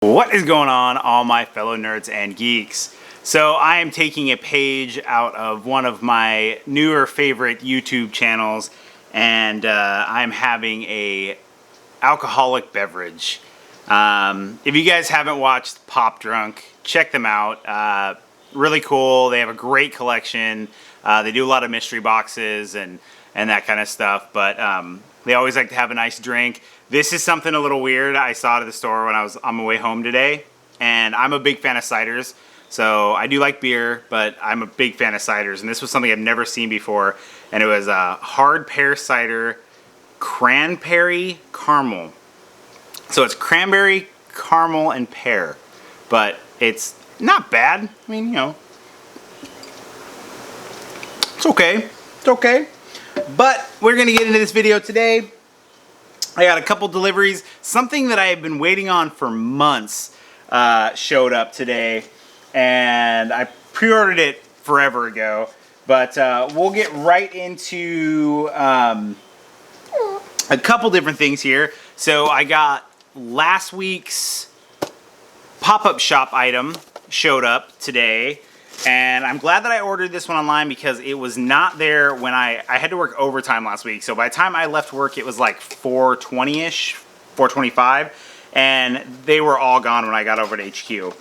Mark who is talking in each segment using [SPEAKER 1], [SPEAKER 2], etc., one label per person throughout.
[SPEAKER 1] What is going on, all my fellow nerds and geeks? So I am taking a page out of one of my newer favorite YouTube channels, and I'm having a alcoholic beverage. If you guys haven't watched Pop Drunk, check them out. Really cool. They have a great collection. They do a lot of mystery boxes and that kind of stuff, but they always like to have a nice drink. This is something a little weird. I saw it at the store when I was on my way home today, and I'm a big fan of ciders. So I do like beer, but I'm a big fan of ciders, and this was something I've never seen before, and it was a hard pear cider cranberry caramel. So it's cranberry, caramel, and pear, but it's not bad. I mean, you know, it's okay. It's okay. But we're gonna get into this video today. I got a couple deliveries. Something that I have been waiting on for months showed up today, and I pre-ordered it forever ago. But we'll get right into a couple different things here. So I got last week's pop-up shop item showed up today. And I'm glad that I ordered this one online because it was not there when I had to work overtime last week. So by the time I left work, it was like 4:20-ish, 4:25, and they were all gone when I got over to HQ.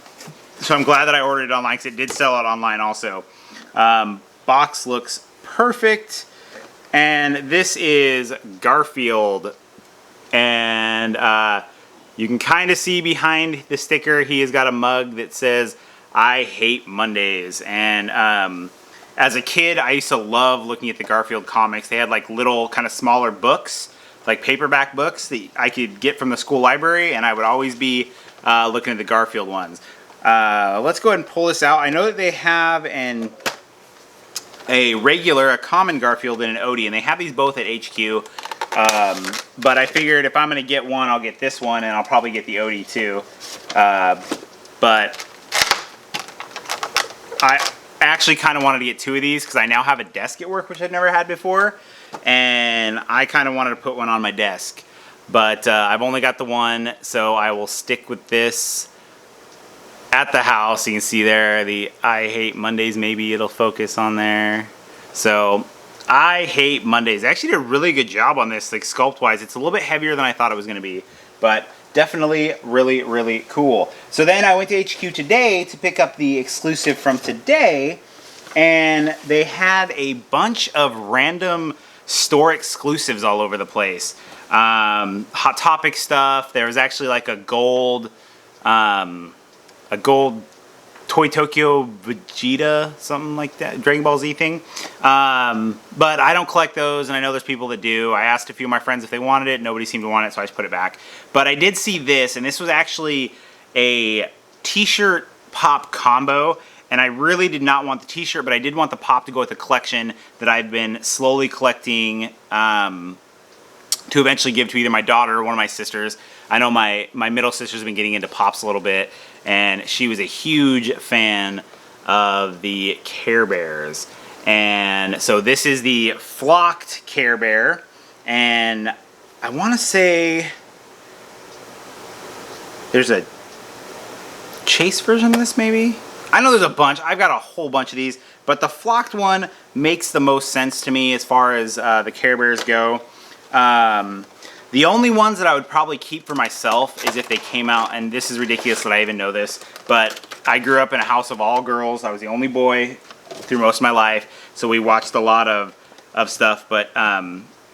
[SPEAKER 1] So I'm glad that I ordered it online because it did sell out online also. Box looks perfect, and this is Garfield, and you can kind of see behind the sticker he has got a mug that says I hate Mondays. And as a kid, I used to love looking at the Garfield comics. They had like little kind of smaller books, like paperback books that I could get from the school library, and I would always be looking at the Garfield ones. Let's go ahead and pull this out. I know that they have a common Garfield and an Odie, and they have these both at HQ. But I figured if I'm going to get one, I'll get this one, and I'll probably get the Odie too. But I actually kind of wanted to get two of these because I now have a desk at work, which I've never had before, and I kind of wanted to put one on my desk. But I've only got the one, so I will stick with this at the house. You can see there the I hate Mondays, maybe it'll focus on there. So I hate Mondays. They actually did a really good job on this, like sculpt-wise. It's a little bit heavier than I thought it was going to be, but definitely really, really cool. So then I went to HQ today to pick up the exclusive from today, and they had a bunch of random store exclusives all over the place. Hot Topic stuff. There was actually like a gold Toy Tokyo Vegeta, something like that, Dragon Ball Z thing. But I don't collect those, and I know there's people that do. I asked a few of my friends if they wanted it. Nobody seemed to want it, so I just put it back. But I did see this, and this was actually a t-shirt pop combo, and I really did not want the t-shirt, but I did want the pop to go with the collection that I've been slowly collecting to eventually give to either my daughter or one of my sisters. I know my middle sister's been getting into pops a little bit, and she was a huge fan of the Care Bears. And so this is the flocked Care Bear, and I want to say there's a chase version of this maybe? I know there's a bunch. I've got a whole bunch of these, but the flocked one makes the most sense to me as far as the Care Bears go. The only ones that I would probably keep for myself is if they came out, and this is ridiculous that I even know this, but I grew up in a house of all girls. I was the only boy through most of my life, so we watched a lot of stuff. But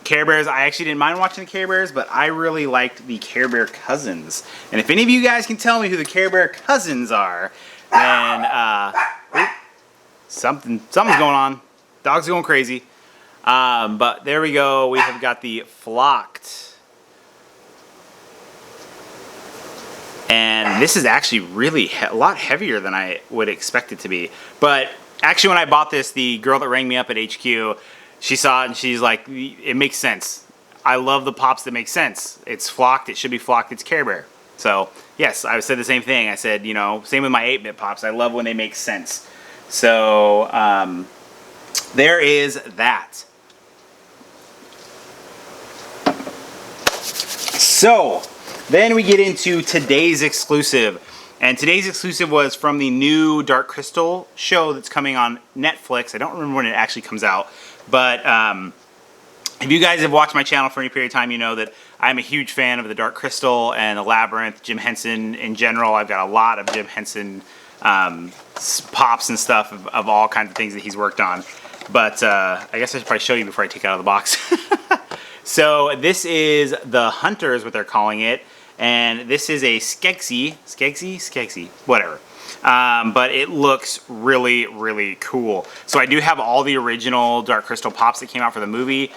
[SPEAKER 1] Care Bears, I actually didn't mind watching the Care Bears, but I really liked the Care Bear cousins. And if any of you guys can tell me who the Care Bear cousins are, then something's going on. Dog's going crazy. But there we go. We have got the flocked. And this is actually really a lot heavier than I would expect it to be. But actually when I bought this, the girl that rang me up at HQ, she saw it and she's like, it makes sense. I love the pops that make sense. It's flocked, it should be flocked, it's Care Bear. So yes, I said the same thing. I said, you know, same with my 8-bit pops. I love when they make sense. So there is that. So Then we get into today's exclusive. And today's exclusive was from the new Dark Crystal show that's coming on Netflix. I don't remember when it actually comes out. But if you guys have watched my channel for any period of time, you know that I'm a huge fan of the Dark Crystal and the Labyrinth, Jim Henson in general. I've got a lot of Jim Henson pops and stuff of all kinds of things that he's worked on. But I guess I should probably show you before I take it out of the box. So this is the Hunter is what they're calling it. And this is a Skeggsy, whatever. But it looks really, really cool. So I do have all the original Dark Crystal pops that came out for the movie.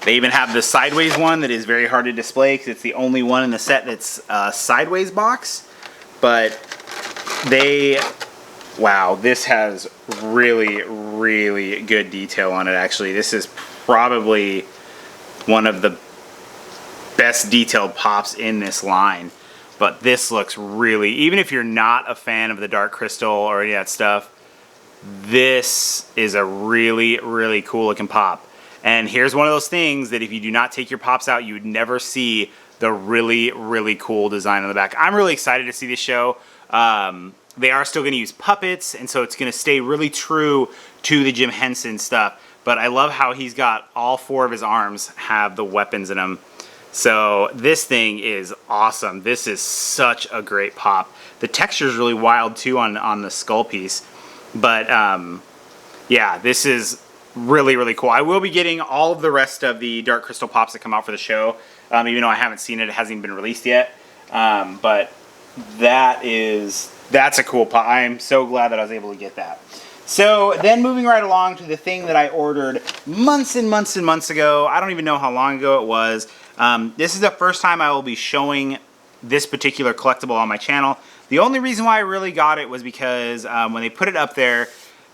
[SPEAKER 1] They even have the sideways one that is very hard to display because it's the only one in the set that's a sideways box. But wow, this has really, really good detail on it actually. This is probably one of the best detailed pops in this line. But this looks really, even if you're not a fan of the Dark Crystal or any of that stuff, this is a really, really cool looking pop. And here's one of those things that if you do not take your pops out, you would never see the really, really cool design on the back. I'm really excited to see this show. They are still going to use puppets, and so it's going to stay really true to the Jim Henson stuff. But I love how he's got all 4 of his arms have the weapons in them. So this thing is awesome. This is such a great pop. The texture is really wild too on the skull piece. But yeah, this is really, really cool. I will be getting all of the rest of the Dark Crystal pops that come out for the show. Even though I haven't seen it, it hasn't even been released yet. But that's a cool pop. I am so glad that I was able to get that. So then moving right along to the thing that I ordered months and months and months ago. I don't even know how long ago it was. This is the first time I will be showing this particular collectible on my channel. The only reason why I really got it was because when they put it up there,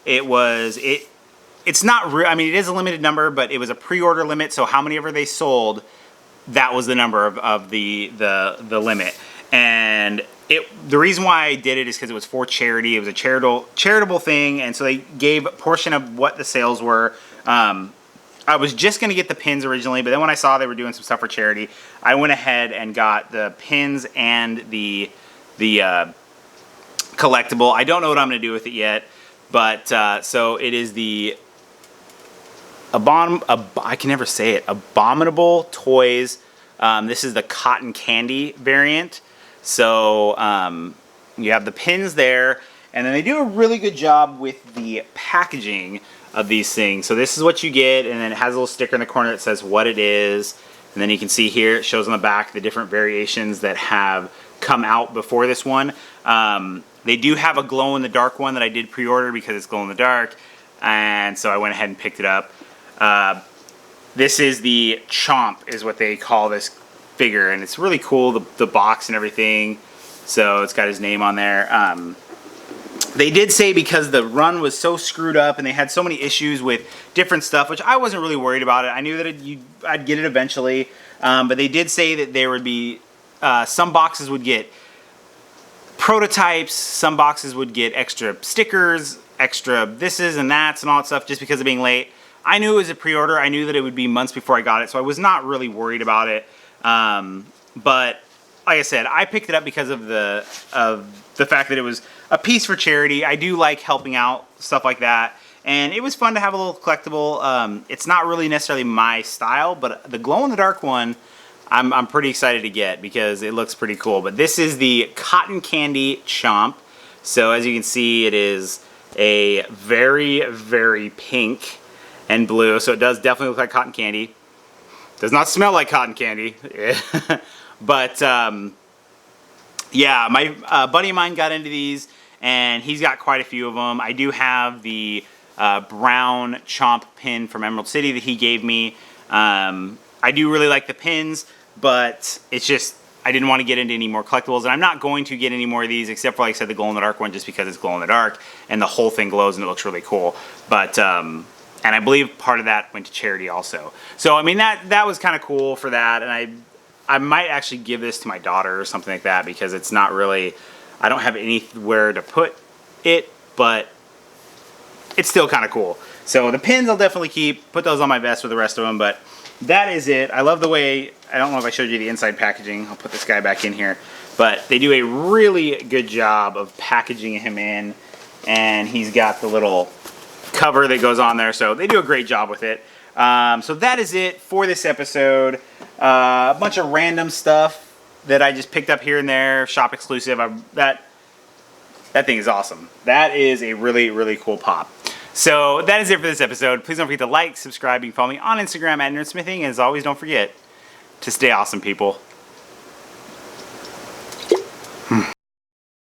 [SPEAKER 1] it's not real. I mean, it is a limited number, but it was a pre-order limit. So how many ever they sold, that was the number of the limit. And the reason why I did it is because it was for charity. It was a charitable thing, and so they gave a portion of what the sales were. I was just going to get the pins originally, but then when I saw they were doing some stuff for charity, I went ahead and got the pins and the collectible. I don't know what I'm going to do with it yet, but so it is the I can never say it. Abominable Toys. This is the cotton candy variant. So you have the pins there, and then they do a really good job with the packaging of these things. So this is what you get, and then it has a little sticker in the corner that says what it is. And then you can see here, it shows on the back the different variations that have come out before this one. They do have a glow-in-the-dark one that I did pre-order because it's glow-in-the-dark, and so I went ahead and picked it up. This is the Chomp, is what they call this figure, and it's really cool, the box and everything. So it's got his name on there. They did say because the run was so screwed up and they had so many issues with different stuff, which I wasn't really worried about it. I knew that I'd get it eventually, but they did say that there would be some boxes would get prototypes, some boxes would get extra stickers, extra thises and that's and all that stuff just because of being late. I knew it was a pre-order. I knew that it would be months before I got it, so I was not really worried about it. But like I said, I picked it up because of the fact that it was a piece for charity. I do like helping out, stuff like that. And it was fun to have a little collectible. It's not really necessarily my style, but the glow-in-the-dark one, I'm pretty excited to get because it looks pretty cool. But this is the Cotton Candy Chomp. So as you can see, it is a very, very pink and blue. So it does definitely look like cotton candy. Does not smell like cotton candy. But yeah, my buddy of mine got into these, and he's got quite a few of them. I do have the brown Chomp pin from Emerald City that he gave me. I do really like the pins, but it's just, I didn't want to get into any more collectibles, and I'm not going to get any more of these except for, like I said, the glow-in-the-dark one, just because it's glow-in-the-dark, and the whole thing glows and it looks really cool. But and I believe part of that went to charity also. So I mean, that was kind of cool for that, and I might actually give this to my daughter or something like that because it's not really, I don't have anywhere to put it, but it's still kind of cool. So the pins I'll definitely keep, put those on my vest with the rest of them, but that is it. I love the way, I don't know if I showed you the inside packaging. I'll put this guy back in here. But they do a really good job of packaging him in. And he's got the little cover that goes on there. So they do a great job with it. So that is it for this episode. A bunch of random stuff that I just picked up here and there. Shop exclusive. That thing is awesome. That is a really, really cool pop. So that is it for this episode. Please don't forget to like, subscribe. You can follow me on Instagram at NerdSmithing. And as always, don't forget to stay awesome, people.